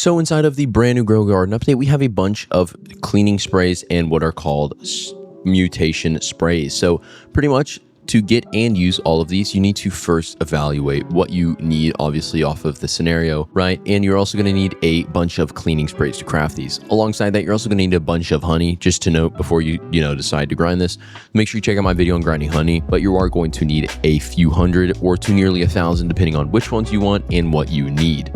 So inside of the brand new Grow A Garden update, we have a bunch of cleaning sprays and what are called mutation sprays. So pretty much to get and use all of these, you need to first evaluate what you need, obviously off of the scenario, right? And you're also going to need a bunch of cleaning sprays to craft these. Alongside that, you're also going to need a bunch of honey, just to note before you decide to grind this. Make sure you check out my video on grinding honey, but you are going to need a few hundred or to nearly 1,000, depending on which ones you want and what you need.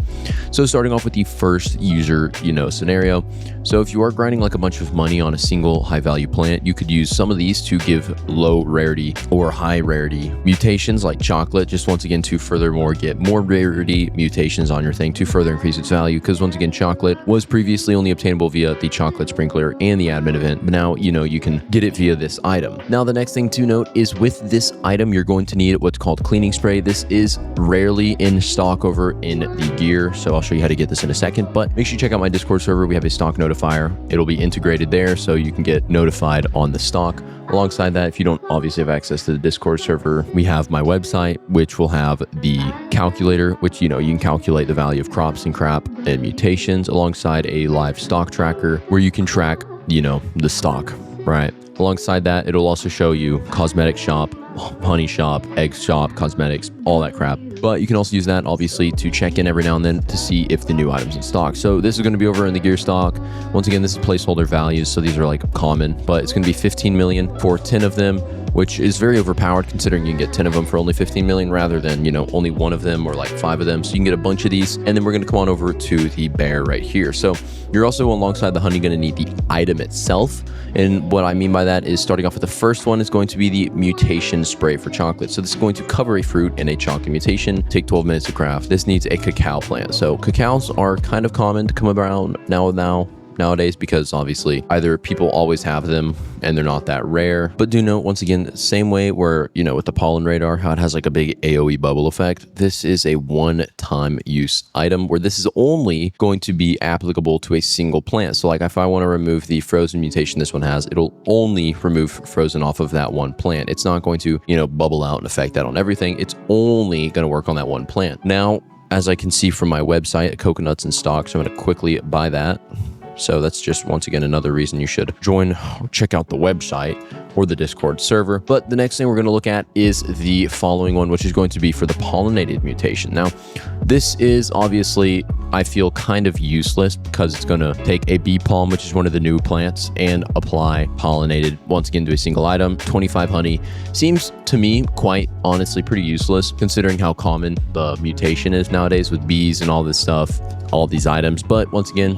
So starting off with the first user, scenario. So if you are grinding like a bunch of money on a single high value plant, you could use some of these to give low rarity or high rarity mutations like chocolate, just once again to furthermore get more rarity mutations on your thing to further increase its value. Because once again, chocolate was previously only obtainable via the chocolate sprinkler and the admin event, but now you can get it via this item. Now the next thing to note is with this item, you're going to need what's called cleaning spray. This is rarely in stock over in the gear, so I'll show you how to get this in a second, but make sure you check out my Discord server. We have a stock notifier. It'll be integrated there so you can get notified on the stock. Alongside that, if you don't obviously have access to the Discord server, we have my website, which will have the calculator, which, you can calculate the value of crops and crap and mutations, alongside a live stock tracker where you can track, the stock, right? Alongside that, it'll also show you cosmetic shop, honey shop, egg shop, cosmetics, all that crap. But you can also use that obviously to check in every now and then to see if the new item's in stock. So this is going to be over in the gear stock. Once again, this is placeholder values, so these are like common, but it's going to be 15 million for 10 of them, which is very overpowered considering you can get 10 of them for only 15 million rather than, only one of them or like 5 of them. So you can get a bunch of these. And then we're going to come on over to the bear right here. So you're also alongside the honey going to need the item itself. And what I mean by that is starting off with the first one is going to be the mutation spray for chocolate. So this is going to cover a fruit and a chocolate mutation. Take 12 minutes to craft. This needs a cacao plant. So cacaos are kind of common to come around nowadays because obviously either people always have them and they're not that rare. But do note once again, same way where, with the pollen radar, how it has like a big AoE bubble effect. This is a one-time use item where this is only going to be applicable to a single plant. So like if I want to remove the frozen mutation this one has, it'll only remove frozen off of that one plant. It's not going to, bubble out and affect that on everything. It's only going to work on that one plant. Now, as I can see from my website, coconuts in stock, so I'm going to quickly buy that. So that's just, once again, another reason you should join or check out the website or the Discord server. But the next thing we're going to look at is the following one, which is going to be for the pollinated mutation. Now, this is obviously, I feel, kind of useless because it's going to take a bee palm, which is one of the new plants, and apply pollinated once again to a single item. 25 honey seems to me quite honestly pretty useless considering how common the mutation is nowadays with bees and all this stuff, all these items. But once again,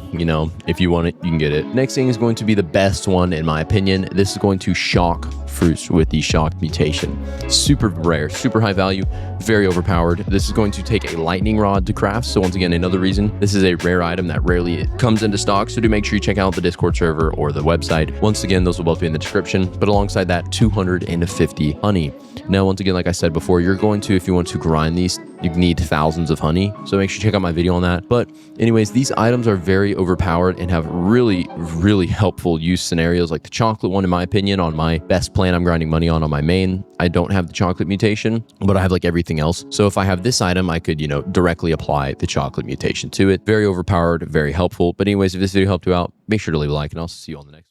if you want it, you can get it. Next thing is going to be the best one in my opinion. This is going to shock fruits with the shock mutation. Super rare, super high value, very overpowered. This is going to take a lightning rod to craft. So once again, another reason this is a rare item that rarely comes into stock. So do make sure you check out the Discord server or the website. Once again, those will both be in the description. But alongside that, 250 honey. Now, once again, like I said before, you're going to, if you want to grind these, you need thousands of honey. So make sure you check out my video on that. But anyways, these items are very overpowered and have really, really helpful use scenarios, like the chocolate one, in my opinion, on my best plant I'm grinding money on my main. I don't have the chocolate mutation, but I have like everything else. So if I have this item, I could, directly apply the chocolate mutation to it. Very overpowered, very helpful. But anyways, if this video helped you out, make sure to leave a like and I'll see you on the next one.